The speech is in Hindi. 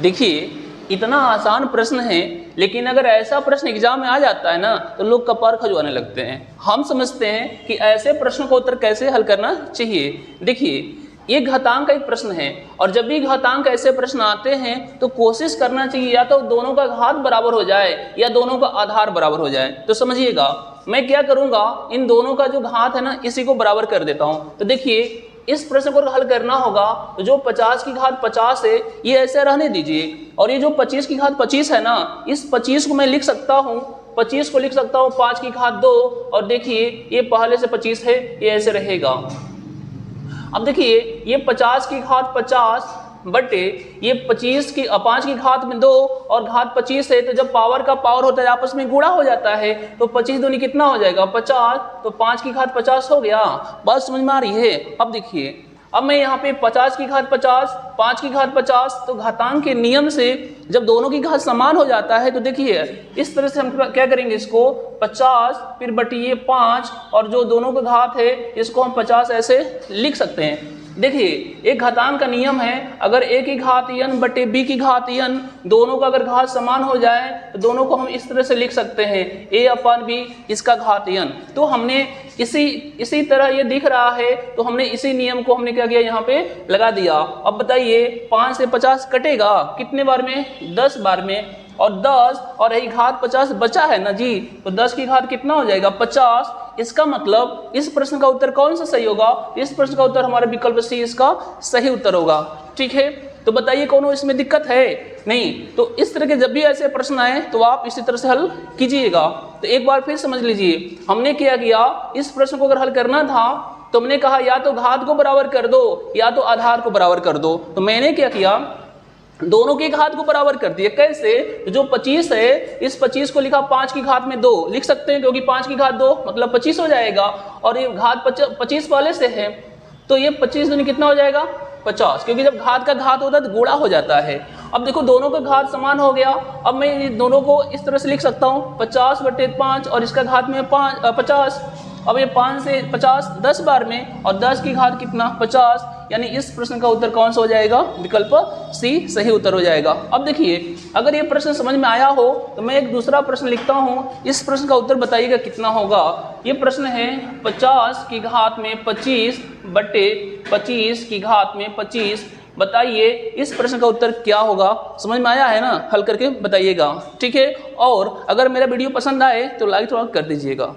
देखिए इतना आसान प्रश्न है, लेकिन अगर ऐसा प्रश्न एग्जाम में आ जाता है ना तो लोग कपार खजुआने लगते हैं। हम समझते हैं कि ऐसे प्रश्न का उत्तर कैसे हल करना चाहिए। देखिए ये घातांक का एक प्रश्न है, और जब भी घातांक ऐसे प्रश्न आते हैं तो कोशिश करना चाहिए या तो दोनों का घात बराबर हो जाए या दोनों का आधार बराबर हो जाए। तो समझिएगा मैं क्या करूंगा, इन दोनों का जो घात है ना इसी को बराबर कर देता हूं। तो देखिए इस प्रश्न को हल करना होगा तो जो 50 की घात 50 है ये ऐसे रहने दीजिए, और ये जो 25 की घात 25 है ना, इस 25 को मैं लिख सकता हूँ, 25 को लिख सकता हूँ 5 की घात 2, और देखिए ये पहले से 25 है ये ऐसे रहेगा। अब देखिए ये 50 की घात 50 बटे ये 25 की 5 की घात में 2 और घात 25 है, तो जब पावर का पावर होता है आपस में गुणा हो जाता है, तो 25 दूनी कितना हो जाएगा 50, तो 5 की घात 50 हो गया। बात समझ में आ रही है। अब देखिए अब मैं यहाँ पे 50 की घात 50 5 की घात 50, तो घातांक के नियम से जब दोनों की घात समान हो जाता है तो देखिए इस तरह से हम क्या करेंगे, इसको 50 फिर बटिए 5 और जो दोनों का घात है इसको हम 50 ऐसे लिख सकते हैं। देखिए एक घातांक का नियम है, अगर a की घात n बटे b की घात n, दोनों का अगर घात समान हो जाए तो दोनों को हम इस तरह से लिख सकते हैं a अपन b इसका घात n। तो हमने इसी तरह ये दिख रहा है तो हमने इसी नियम को हमने क्या किया यहाँ पे लगा दिया। अब बताइए 5 से 50 कटेगा कितने बार में, 10 बार में, और 10 और यही घात 50 बचा है ना जी, तो 10 की घात कितना हो जाएगा 50। इसका मतलब इस प्रश्न का उत्तर कौन सा सही होगा, इस प्रश्न का उत्तर हमारा विकल्प सी इसका सही उत्तर होगा। ठीक है, तो बताइए कौन इसमें दिक्कत है नहीं। तो इस तरह के जब भी ऐसे प्रश्न आए तो आप इसी तरह से हल कीजिएगा। तो एक बार फिर समझ लीजिए हमने क्या किया, इस प्रश्न को अगर हल करना था तो हमने कहा या तो घात को बराबर कर दो या तो आधार को बराबर कर दो। तो मैंने क्या किया, दोनों के घात को बराबर कर दिए। कैसे, तो जो 25 है इस 25 को लिखा 5 की घात में 2 लिख सकते हैं, क्योंकि 5 की घात 2 मतलब 25 हो जाएगा, और ये घात 25 वाले से है तो ये 25 दूनी कितना हो जाएगा 50, क्योंकि जब घात का घात होता है तो गुणा हो जाता है। अब देखो दोनों का घात समान हो गया। अब मैं ये दोनों को इस तरह से लिख सकता हूँ 50 बटे 5 और इसका घात में 50। अब ये 5 से 50 10 बार में, और 10 की घात कितना 50, यानी इस प्रश्न का उत्तर कौन सा हो जाएगा, विकल्प सी सही उत्तर हो जाएगा। अब देखिए अगर ये प्रश्न समझ में आया हो तो मैं एक दूसरा प्रश्न लिखता हूँ, इस प्रश्न का उत्तर बताइएगा कितना होगा। ये प्रश्न है 50 की घात में 25 बटे 25 की घात में 25। बताइए इस प्रश्न का उत्तर क्या होगा, समझ में आया है ना, हल करके बताइएगा। ठीक है, और अगर मेरा वीडियो पसंद आए तो लाइक थोड़ा कर दीजिएगा।